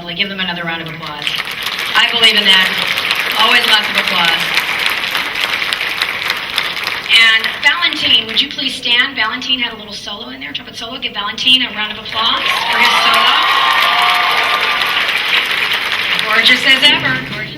wonderfully. Give them another round of applause. I believe in that. Always lots of applause. And Valentine, would you please stand? Valentine had a little solo in there, trumpet solo. Give Valentine a round of applause for his solo. Gorgeous as ever. Gorgeous.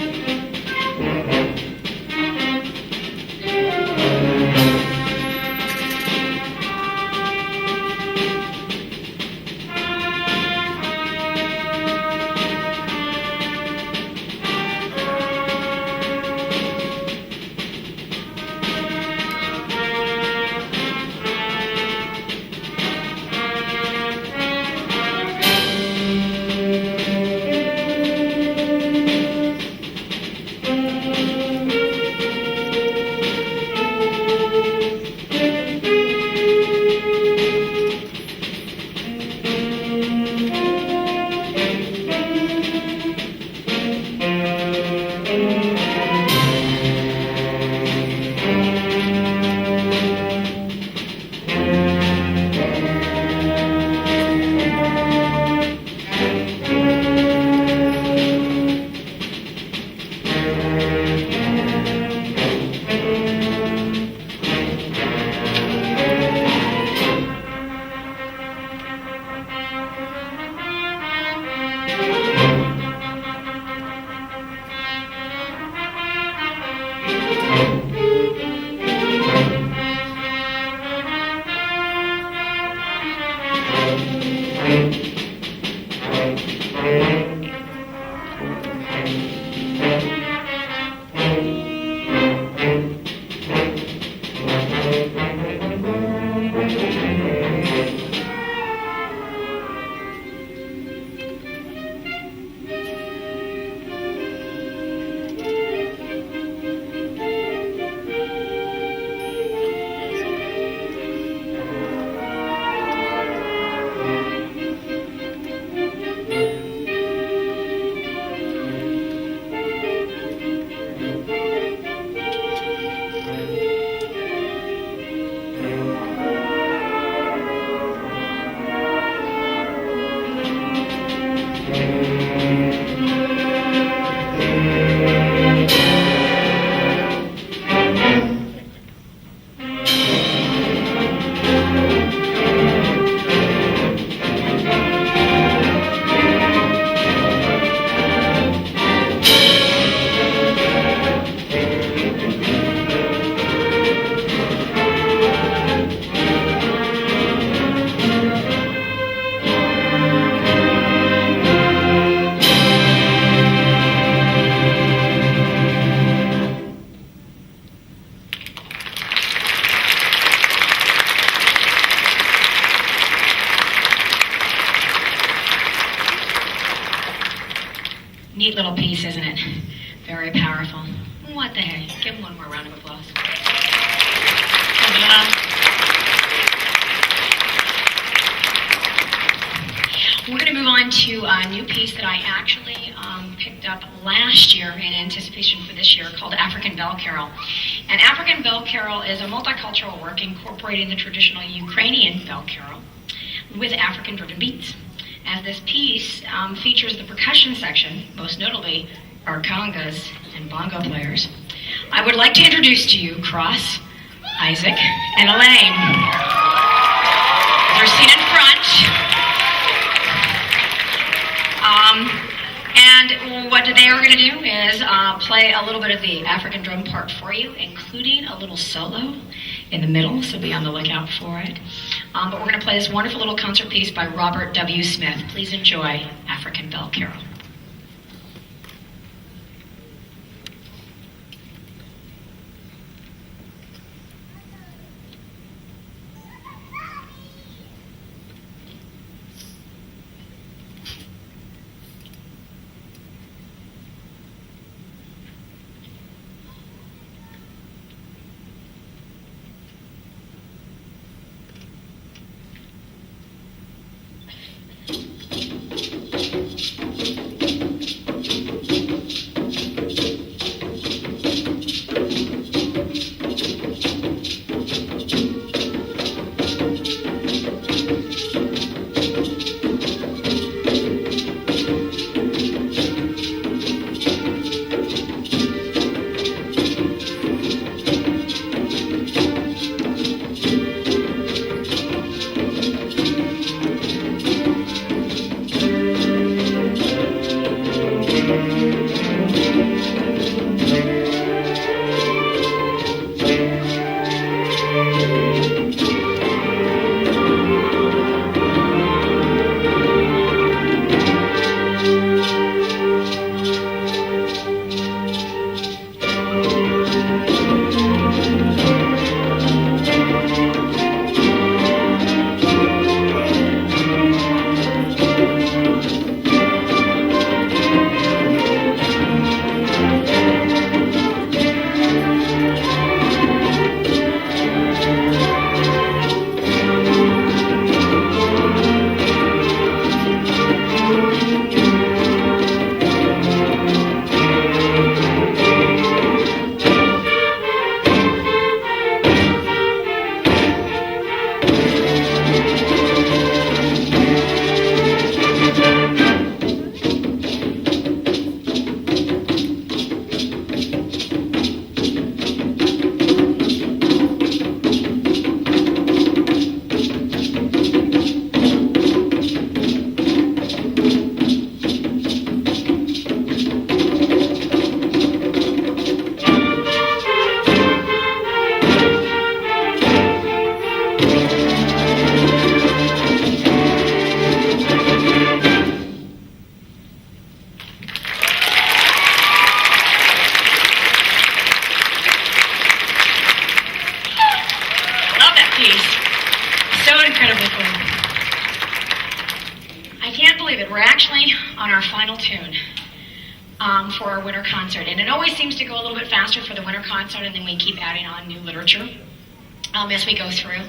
Neat little piece, isn't it? Very powerful. What the heck? Give him one more round of applause. We're going to move on to a new piece that I actually picked up last year in anticipation for this year called African Bell Carol. And African Bell Carol is a multicultural work incorporating the traditional Ukrainian bell carol with African-driven beats. As this piece features the percussion section, most notably our congas and bongo players, I would like to introduce to you Cross, Isaac, and Elaine. They're seen in front. And what they are going to do is play a little bit of the African drum part for you, including a little solo in the middle, so be on the lookout for it. But we're going to play this wonderful little concert piece by Robert W. Smith. Please enjoy African Bell Carol. really cool. I can't believe it. We're actually on our final tune for our winter concert. And it always seems to go a little bit faster for the winter concert, and then we keep adding on new literature as we go through.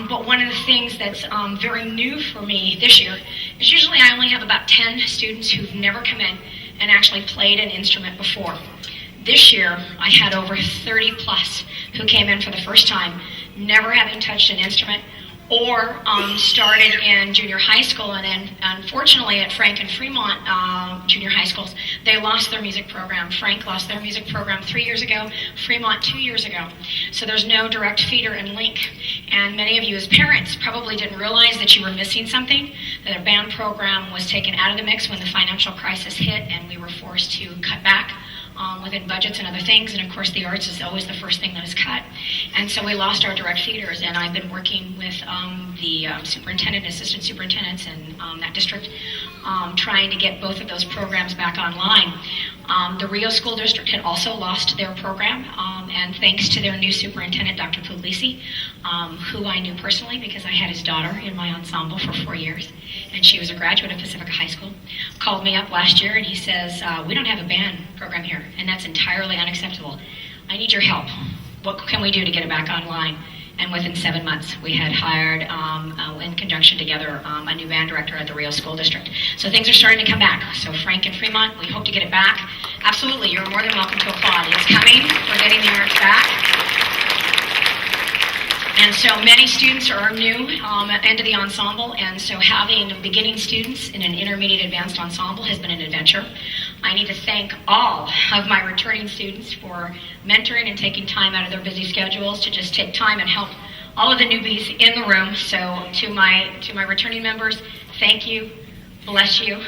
But one of the things that's very new for me this year is usually I only have about 10 students who've never come in and actually played an instrument before. This year, I had over 30 plus who came in for the first time, never having touched an instrument, or started in junior high school, and then unfortunately at Frank and Fremont junior high schools, they lost their music program. Frank lost their music program 3 years ago, Fremont 2 years ago. So there's no direct feeder and link. And many of you as parents probably didn't realize that you were missing something, that a band program was taken out of the mix when the financial crisis hit and we were forced to cut back within budgets and other things, and of course the arts is always the first thing that is cut. And so we lost our direct feeders, and I've been working with the superintendent, assistant superintendents in that district, trying to get both of those programs back online. The Rio School District had also lost their program, and thanks to their new superintendent, Dr. Puglisi, who I knew personally because I had his daughter in my ensemble for 4 years, and she was a graduate of Pacifica High School, called me up last year and he says, we don't have a band program here, and that's entirely unacceptable. I need your help. What can we do to get it back online? And within 7 months, we had hired, in conjunction together, a new band director at the Rio School District. So things are starting to come back. So Frank and Fremont, we hope to get it back. Absolutely, you're more than welcome to applaud. It's coming. We're getting the arts back. And so many students are new into the ensemble, and so having beginning students in an intermediate advanced ensemble has been an adventure. I need to thank all of my returning students for mentoring and taking time out of their busy schedules to just take time and help all of the newbies in the room. So to my returning members, thank you, bless you.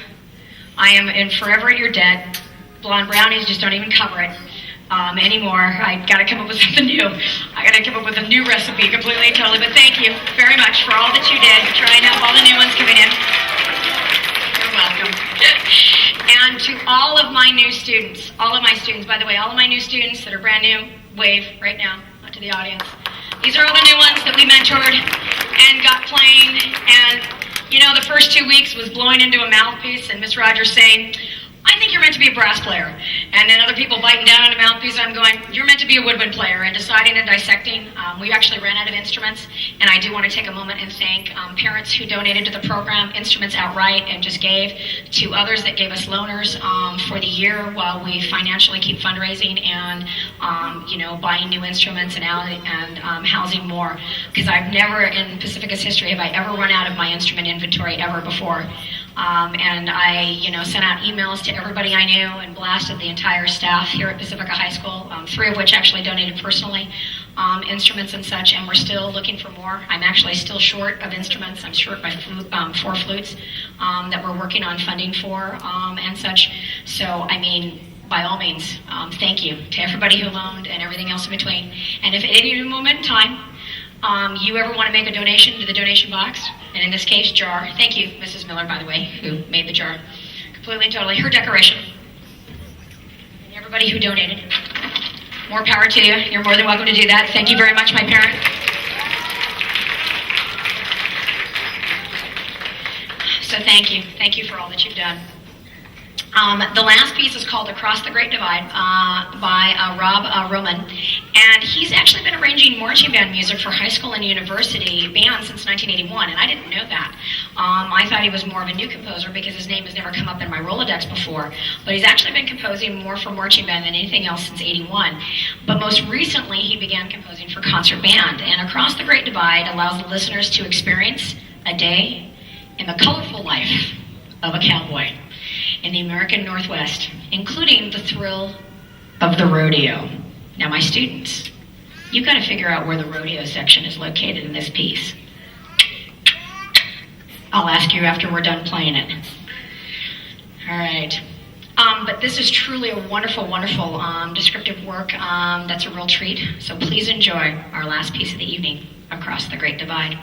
I am in forever at your debt. Blonde brownies just don't even cover it anymore. I got to come up with something new. I got to come up with a new recipe, completely and totally. But thank you very much for all that you did. Try and help all the new ones coming in. You're welcome. And to all of my new students, by the way, all of my new students that are brand new, wave right now to the audience. These are all the new ones that we mentored and got playing. And, you know, the first 2 weeks was blowing into a mouthpiece and Miss Rogers saying, I think you're meant to be a brass player. And then other people biting down on a mouthpiece, I'm going, you're meant to be a woodwind player. And deciding and dissecting, we actually ran out of instruments. And I do want to take a moment and thank parents who donated to the program instruments outright and just gave, to others that gave us loaners for the year while we financially keep fundraising and, buying new instruments and housing more. Because I've never, in Pacifica's history, have I ever run out of my instrument inventory ever before. And I, sent out emails to everybody I knew and blasted the entire staff here at Pacifica High School, 3 of which actually donated personally, instruments and such, and we're still looking for more. I'm actually still short of instruments. I'm short by 4 flutes that we're working on funding for and such. So, I mean, by all means, thank you to everybody who loaned and everything else in between. And if at any moment in time, you ever want to make a donation to the donation box, and in this case, jar. Thank you, Mrs. Miller, by the way, who made the jar. Completely and totally. Her decoration. And everybody who donated. More power to you. You're more than welcome to do that. Thank you very much, my parent. So thank you. Thank you for all that you've done. The last piece is called Across the Great Divide by Rob Roman, and he's actually been arranging marching band music for high school and university bands since 1981, and I didn't know that. I thought he was more of a new composer because his name has never come up in my Rolodex before, but he's actually been composing more for marching band than anything else since 81. But most recently, he began composing for concert band, and Across the Great Divide allows the listeners to experience a day in the colorful life of a cowboy in the American Northwest, including the thrill of the rodeo. Now, my students, you've got to figure out where the rodeo section is located in this piece. I'll ask you after we're done playing it. All right. But this is truly a wonderful, wonderful descriptive work that's a real treat. So please enjoy our last piece of the evening, Across the Great Divide.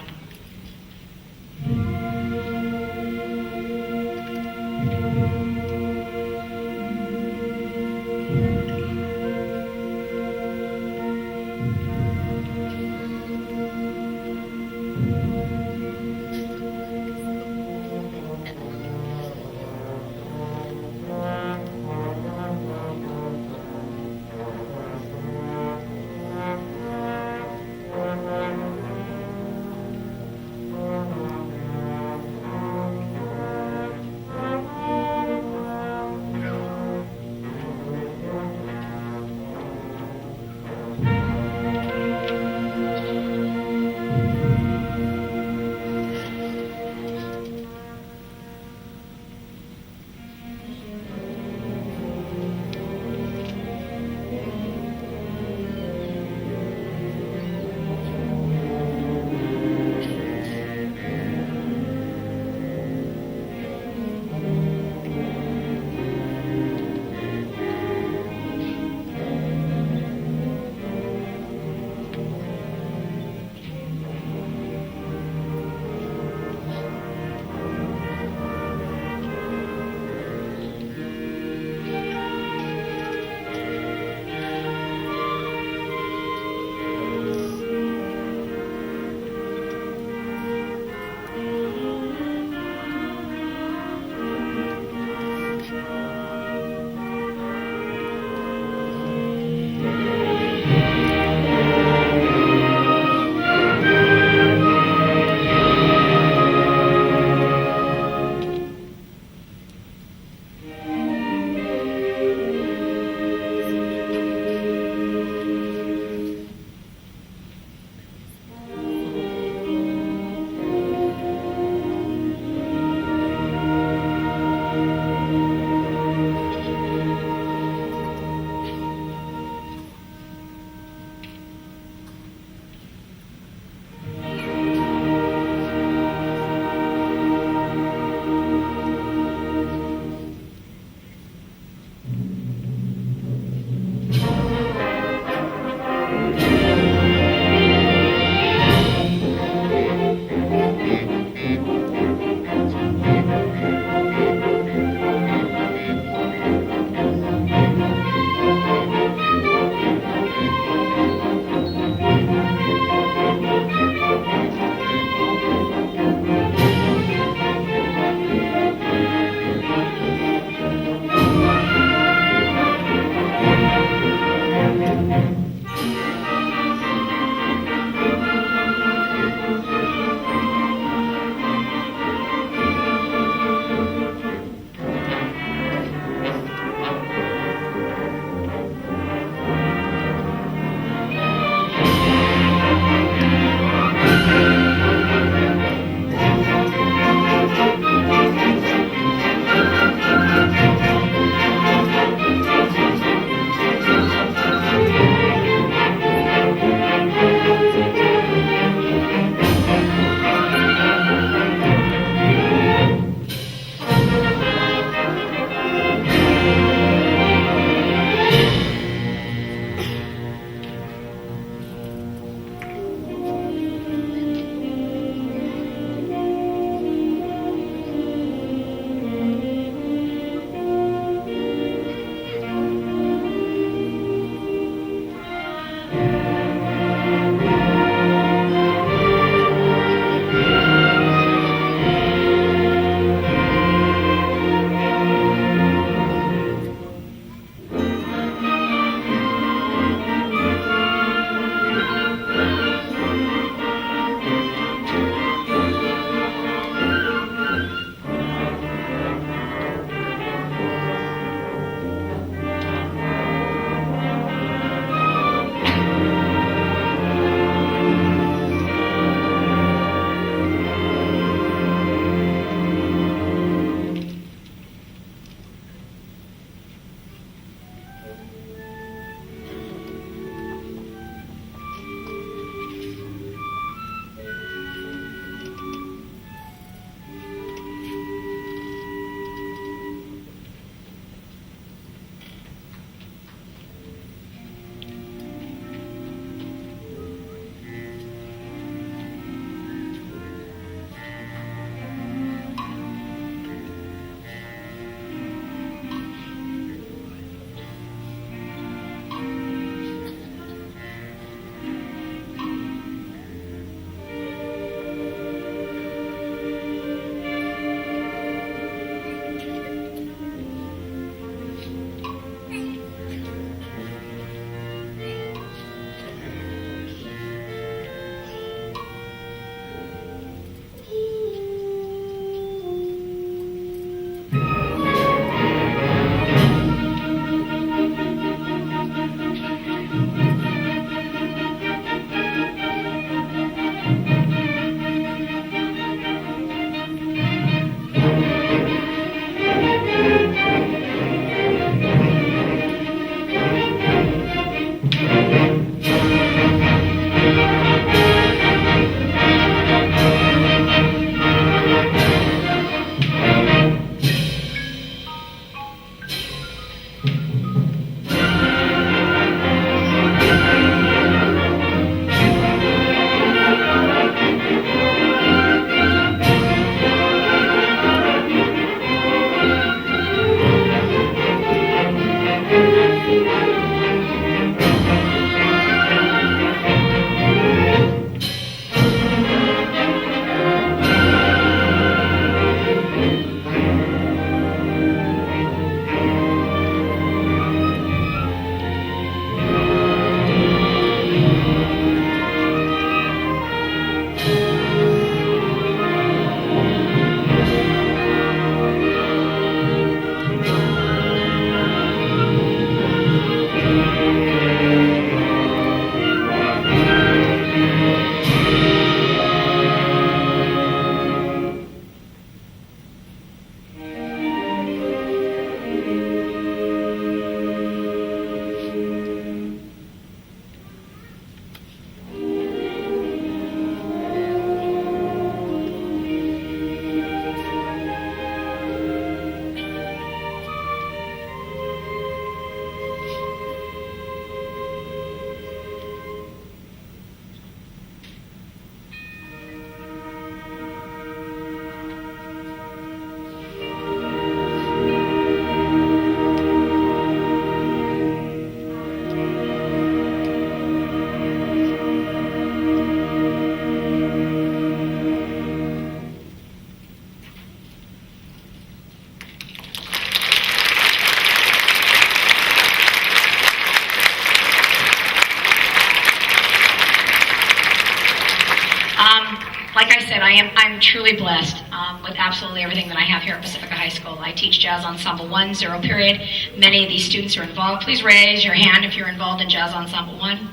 said, I'm truly blessed with absolutely everything that I have here at Pacifica High School. I teach Jazz Ensemble 1, 0 period. Many of these students are involved. Please raise your hand if you're involved in Jazz Ensemble 1.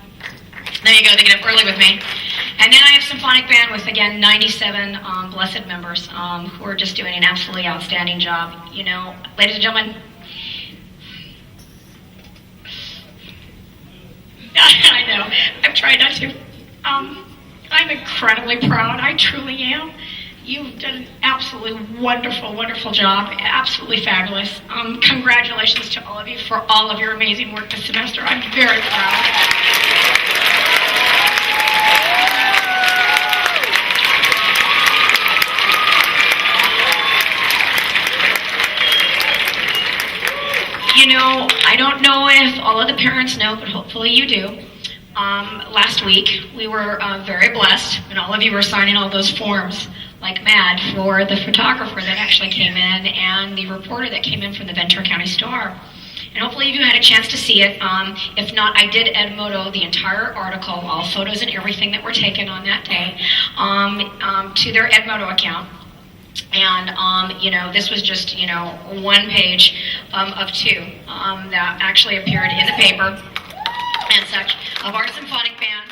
There you go, they get up early with me. And then I have Symphonic Band with, again, 97 blessed members who are just doing an absolutely outstanding job. You know, ladies and gentlemen, I know, I'm trying not to. I'm incredibly proud, I truly am. You've done an absolutely wonderful, wonderful job, absolutely fabulous. Congratulations to all of you for all of your amazing work this semester. I'm very proud. You know, I don't know if all of the parents know, but hopefully you do. Last week, we were very blessed, and all of you were signing all those forms like mad for the photographer that actually came in and the reporter that came in from the Ventura County Star. And hopefully you had a chance to see it. If not, I did Edmodo the entire article, all photos and everything that were taken on that day, to their Edmodo account. And, you know, this was just, you know, one page of two that actually appeared in the paper and such of our symphonic band.